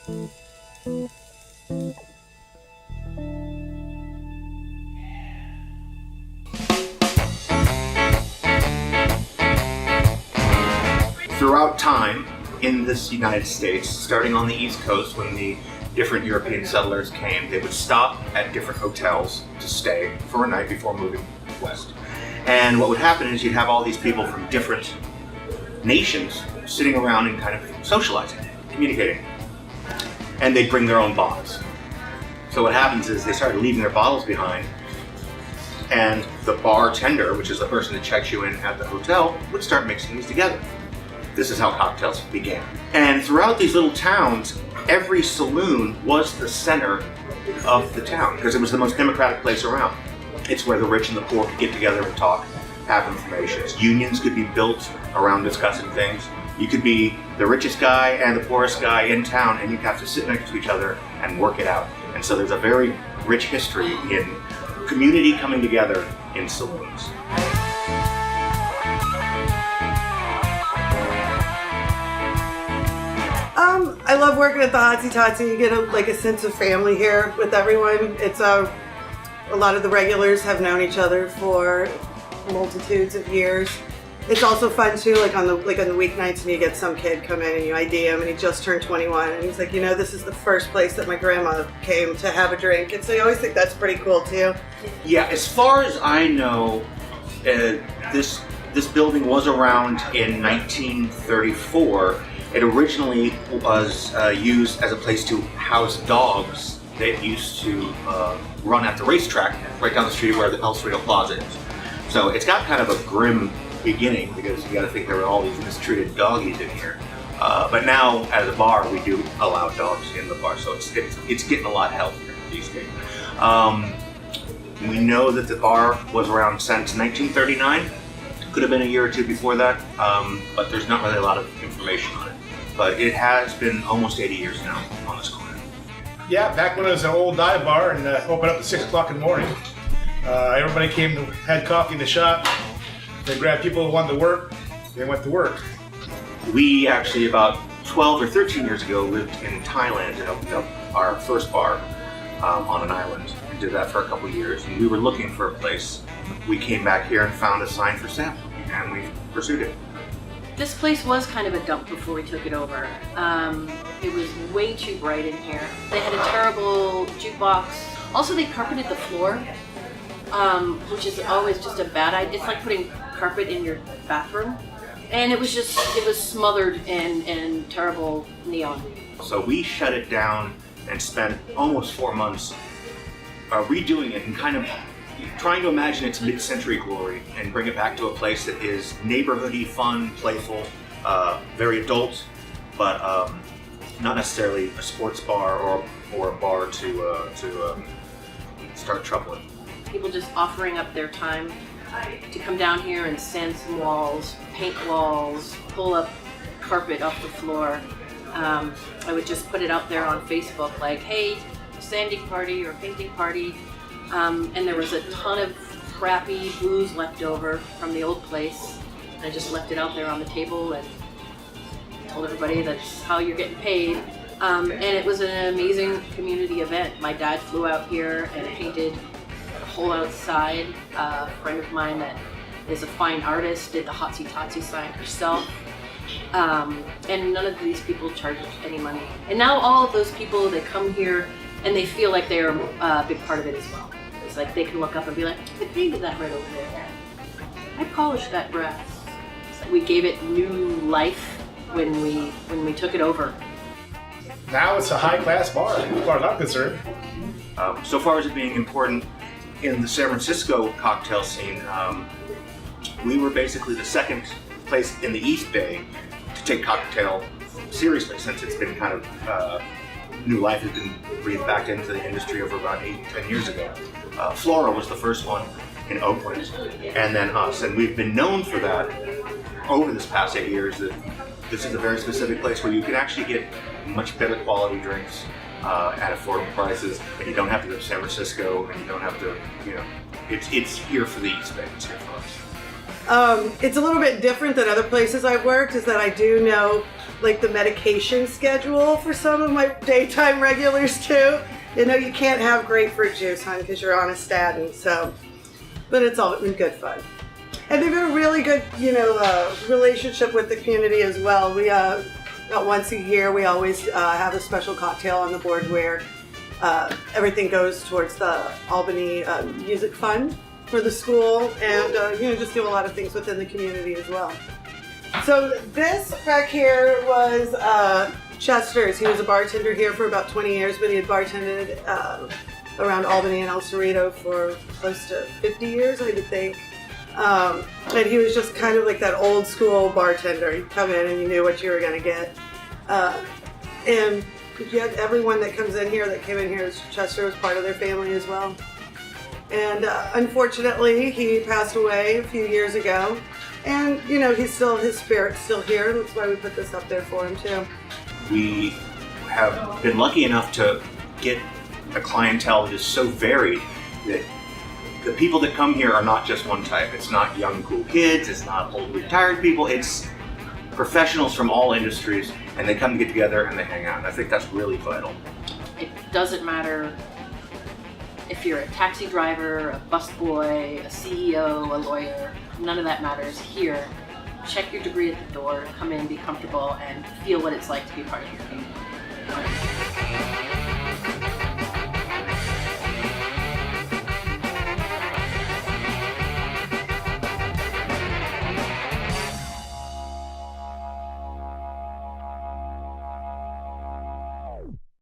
Throughout time in this United States, starting on the East Coast when the different European settlers came, they would stop at different hotels to stay for a night before moving west. And what would happen is you'd have all these people from different nations sitting around and kind of socializing, communicating. And they'd bring their own bottles. So what happens is they started leaving their bottles behind, and the bartender, which is the person that checks you in at the hotel, would start mixing these together. This is how cocktails began. And throughout these little towns, every saloon was the center of the town because it was the most democratic place around. It's where the rich and the poor could get together and talk, have information. Unions could be built around discussing things. You could be the richest guy and the poorest guy in town, and you'd have to sit next to each other and work it out. And so there's a very rich history in community coming together in saloons. I love working at the Hotsy Totsy. You get a sense of family here with everyone. It's a lot of the regulars have known each other for multitudes of years. It's also fun too, on the weeknights, and you get some kid come in and you ID him, and he just turned 21, and he's like, this is the first place that my grandma came to have a drink, and so you always think that's pretty cool too. Yeah, as far as I know, this building was around in 1934. It originally was used as a place to house dogs that used to run at the racetrack right down the street where the El Cerrito Plaza is. So it's got kind of a grim beginning because you got to think there were all these mistreated doggies in here. But now, as a bar, we do allow dogs in the bar, so it's getting a lot healthier these days. We know that the bar was around since 1939. Could have been a year or two before that, but there's not really a lot of information on it. But it has been almost 80 years now on this corner. Yeah, back when it was an old dive bar and opened up at 6 o'clock in the morning. Everybody came to had coffee in the shop. They grabbed people who wanted to work. They went to work. We actually, about 12 or 13 years ago, lived in Thailand and opened up our first bar on an island. We did that for a couple of years, and we were looking for a place. We came back here and found a sign for sale, and we pursued it. This place was kind of a dump before we took it over. It was way too bright in here. They had a terrible jukebox. Also, they carpeted the floor, which is always just a bad idea. It's like putting carpet in your bathroom. And it was smothered in terrible neon. So we shut it down and spent almost 4 months redoing it and kind of trying to imagine its mid-century glory and bring it back to a place that is neighborhoody, fun, playful, very adult, but not necessarily a sports bar or a bar to start trouble in. People just offering up their time to come down here and sand some walls, paint walls, pull up carpet off the floor. I would just put it out there on Facebook like, hey, sanding party or painting party. And there was a ton of crappy booze left over from the old place. I just left it out there on the table and told everybody that's how you're getting paid. And it was an amazing community event. My dad flew out here and painted a whole outside. A friend of mine that is a fine artist did the Hotsy Totsy sign herself. And none of these people charged any money. And now all of those people that come here and they feel like they're a big part of it as well. It's like they can look up and be like, I painted that right over there. I polished that brass. So we gave it new life when we took it over. Now it's a high-class bar, as far as I'm concerned. So far as it being important in the San Francisco cocktail scene, we were basically the second place in the East Bay to take cocktail seriously, since it's been kind of new life has been breathed back into the industry over about 8-10 years ago. Flora was the first one in Oakland, and then us, and we've been known for that over this past 8 years. That this is a very specific place where you can actually get much better quality drinks at affordable prices, and you don't have to go to San Francisco, and you don't have to, it's here for the East Bay. It's here for us. It's a little bit different than other places I've worked, is that I do know like the medication schedule for some of my daytime regulars too. You know, you can't have grapefruit juice, hon, because you're on a statin. So, but it's all been good fun. And they've been a really good, relationship with the community as well. We, about once a year, we always have a special cocktail on the board where everything goes towards the Albany Music Fund for the school, and just do a lot of things within the community as well. So this back here was Chester's. He was a bartender here for about 20 years, but he had bartended around Albany and El Cerrito for close to 50 years, I would think. And he was just kind of like that old school bartender. You'd come in and you knew what you were going to get. And yet everyone that comes in here, that came in here, Chester was part of their family as well. And unfortunately, he passed away a few years ago. And, his spirit's still here. That's why we put this up there for him, too. We have been lucky enough to get a clientele that is so varied that the people that come here are not just one type. It's not young, cool kids. It's not old, retired people. It's professionals from all industries, and they come to get together and they hang out. And I think that's really vital. It doesn't matter if you're a taxi driver, a busboy, a CEO, a lawyer. None of that matters here. Check your degree at the door, come in, be comfortable, and feel what it's like to be part of your community.